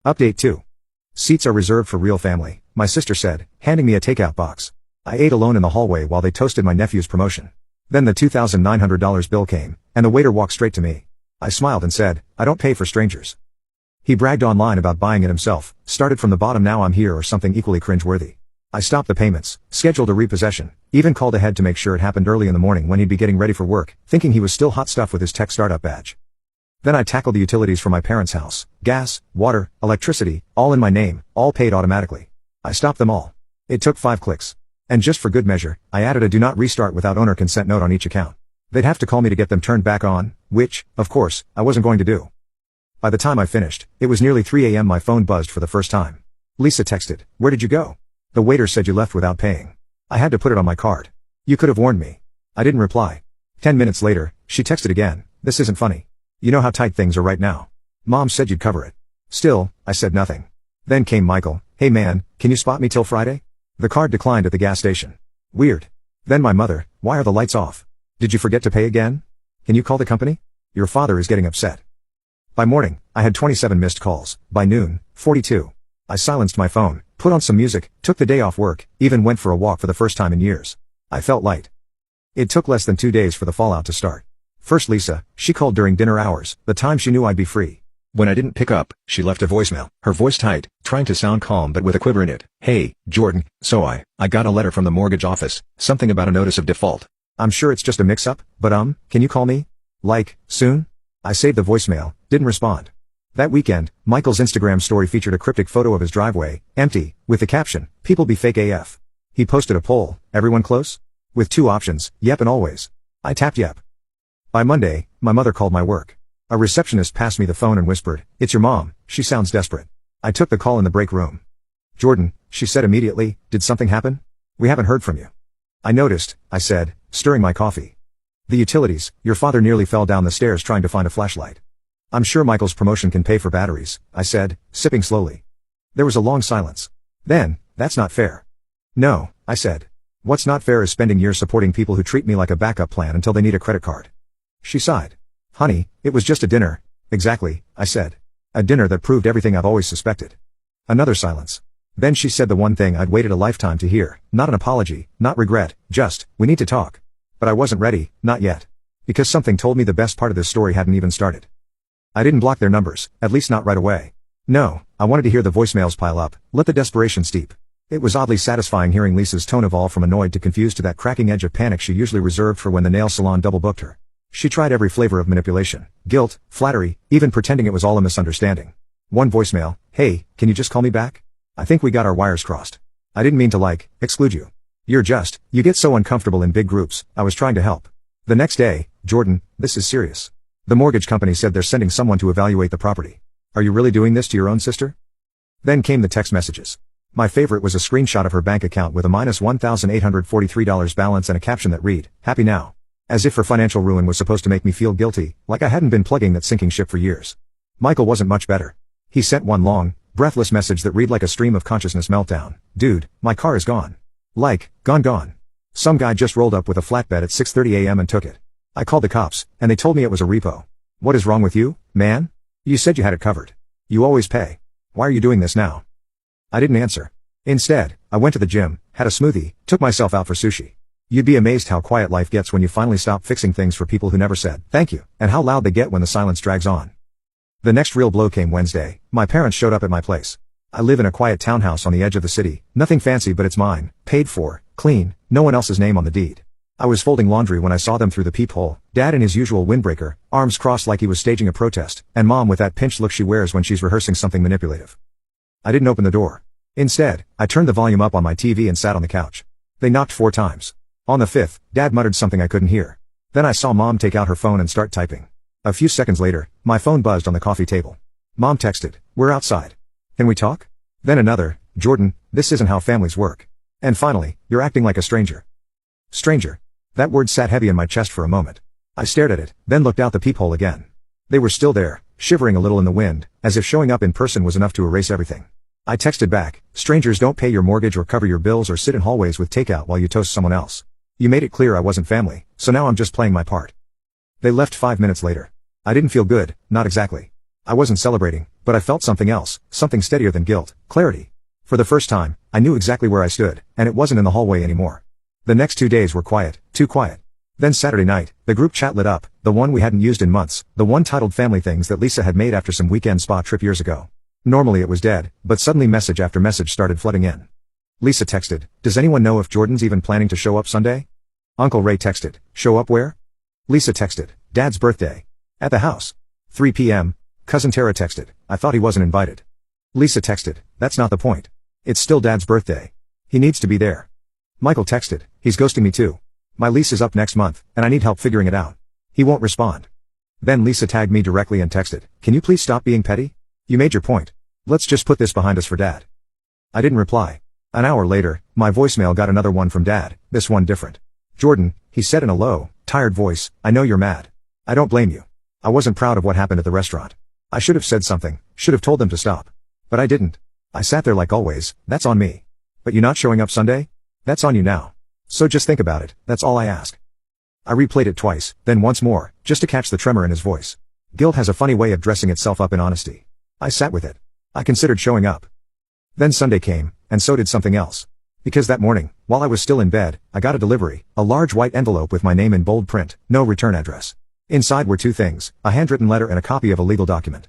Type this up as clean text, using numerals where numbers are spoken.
Update 2. Seats are reserved for real family, my sister said, handing me a takeout box. I ate alone in the hallway while they toasted my nephew's promotion. Then the $2,900 bill came, and the waiter walked straight to me. I smiled and said, I don't pay for strangers. He bragged online about buying it himself, started from the bottom now I'm here or something equally cringeworthy. I stopped the payments, scheduled a repossession, even called ahead to make sure it happened early in the morning when he'd be getting ready for work, thinking he was still hot stuff with his tech startup badge. Then I tackled the utilities for my parents' house, gas, water, electricity, all in my name, all paid automatically. I stopped them all. It took 5 clicks. And just for good measure, I added a do not restart without owner consent note on each account. They'd have to call me to get them turned back on, which, of course, I wasn't going to do. By the time I finished, it was nearly 3 a.m. My phone buzzed for the first time. Lisa texted, "Where did you go? The waiter said you left without paying." I had to put it on my card. "You could have warned me." I didn't reply. 10 minutes later, she texted again, "This isn't funny. You know how tight things are right now. Mom said you'd cover it." Still, I said nothing. Then came Michael, "Hey man, can you spot me till Friday?" The card declined at the gas station. Weird. Then my mother, "Why are the lights off? Did you forget to pay again? Can you call the company? Your father is getting upset." By morning, I had 27 missed calls. By noon, 42. I silenced my phone, put on some music, took the day off work, even went for a walk for the first time in years. I felt light. It took less than 2 days for the fallout to start. First Lisa, she called during dinner hours, the time she knew I'd be free. When I didn't pick up, she left a voicemail, her voice tight, trying to sound calm but with a quiver in it. "Hey, Jordan, so I got a letter from the mortgage office, something about a notice of default. I'm sure it's just a mix-up, but can you call me? Like, soon?" I saved the voicemail, didn't respond. That weekend, Michael's Instagram story featured a cryptic photo of his driveway, empty, with the caption, "People be fake AF." He posted a poll, "Everyone close?" with 2 options, yep and always. I tapped yep. By Monday, my mother called my work. A receptionist passed me the phone and whispered, "It's your mom, she sounds desperate." I took the call in the break room. "Jordan," she said immediately, "did something happen? We haven't heard from you." "I noticed," I said, stirring my coffee. "The utilities, your father nearly fell down the stairs trying to find a flashlight." "I'm sure Michael's promotion can pay for batteries," I said, sipping slowly. There was a long silence. Then, "That's not fair." "No," I said. "What's not fair is spending years supporting people who treat me like a backup plan until they need a credit card." She sighed. "Honey, it was just a dinner." "Exactly," I said. "A dinner that proved everything I've always suspected." Another silence. Then she said the one thing I'd waited a lifetime to hear, not an apology, not regret, just, "We need to talk." But I wasn't ready, not yet. Because something told me the best part of this story hadn't even started. I didn't block their numbers, at least not right away. No, I wanted to hear the voicemails pile up, let the desperation steep. It was oddly satisfying hearing Lisa's tone evolve from annoyed to confused to that cracking edge of panic she usually reserved for when the nail salon double-booked her. She tried every flavor of manipulation, guilt, flattery, even pretending it was all a misunderstanding. One voicemail, "Hey, can you just call me back? I think we got our wires crossed. I didn't mean to exclude you. You get so uncomfortable in big groups, I was trying to help." The next day, "Jordan, this is serious. The mortgage company said they're sending someone to evaluate the property. Are you really doing this to your own sister?" Then came the text messages. My favorite was a screenshot of her bank account with a minus $1,843 balance and a caption that read, "Happy now." As if her financial ruin was supposed to make me feel guilty, like I hadn't been plugging that sinking ship for years. Michael wasn't much better. He sent one long, breathless message that read like a stream of consciousness meltdown. "Dude, my car is gone. Gone. Some guy just rolled up with a flatbed at 6:30 a.m. and took it. I called the cops, and they told me it was a repo. What is wrong with you, man? You said you had it covered. You always pay. Why are you doing this now?" I didn't answer. Instead, I went to the gym, had a smoothie, took myself out for sushi. You'd be amazed how quiet life gets when you finally stop fixing things for people who never said thank you, and how loud they get when the silence drags on. The next real blow came Wednesday. My parents showed up at my place. I live in a quiet townhouse on the edge of the city, nothing fancy but it's mine, paid for, clean, no one else's name on the deed. I was folding laundry when I saw them through the peephole, Dad in his usual windbreaker, arms crossed like he was staging a protest, and Mom with that pinched look she wears when she's rehearsing something manipulative. I didn't open the door. Instead, I turned the volume up on my TV and sat on the couch. They knocked 4 times. On the 5th, Dad muttered something I couldn't hear. Then I saw Mom take out her phone and start typing. A few seconds later, my phone buzzed on the coffee table. Mom texted, "We're outside. Can we talk?" Then another, "Jordan, this isn't how families work." And finally, "You're acting like a stranger." Stranger. That word sat heavy in my chest for a moment. I stared at it, then looked out the peephole again. They were still there, shivering a little in the wind, as if showing up in person was enough to erase everything. I texted back, "Strangers don't pay your mortgage or cover your bills or sit in hallways with takeout while you toast someone else. You made it clear I wasn't family, so now I'm just playing my part." They left 5 minutes later. I didn't feel good, not exactly. I wasn't celebrating, but I felt something else, something steadier than guilt, clarity. For the first time, I knew exactly where I stood, and it wasn't in the hallway anymore. The next 2 days were quiet, too quiet. Then Saturday night, the group chat lit up, the one we hadn't used in months, the one titled Family Things that Lisa had made after some weekend spa trip years ago. Normally it was dead, but suddenly message after message started flooding in. Lisa texted, "Does anyone know if Jordan's even planning to show up Sunday?" Uncle Ray texted, "Show up where?" Lisa texted, "Dad's birthday. At the house. 3 p.m. Cousin Tara texted, "I thought he wasn't invited." Lisa texted, "That's not the point. It's still Dad's birthday. He needs to be there." Michael texted, "He's ghosting me too. My lease is up next month, and I need help figuring it out. He won't respond." Then Lisa tagged me directly and texted, "Can you please stop being petty? You made your point. Let's just put this behind us for Dad." I didn't reply. An hour later, my voicemail got another one from Dad, this one different. "Jordan," he said in a low, tired voice, "I know you're mad. I don't blame you. I wasn't proud of what happened at the restaurant. I should have said something, should have told them to stop. But I didn't. I sat there like always, that's on me. But you not showing up Sunday? That's on you now. So just think about it, that's all I ask." I replayed it twice, then once more, just to catch the tremor in his voice. Guilt has a funny way of dressing itself up in honesty. I sat with it. I considered showing up. Then Sunday came, and so did something else. Because that morning, while I was still in bed, I got a delivery, a large white envelope with my name in bold print, no return address. Inside were two things, a handwritten letter and a copy of a legal document.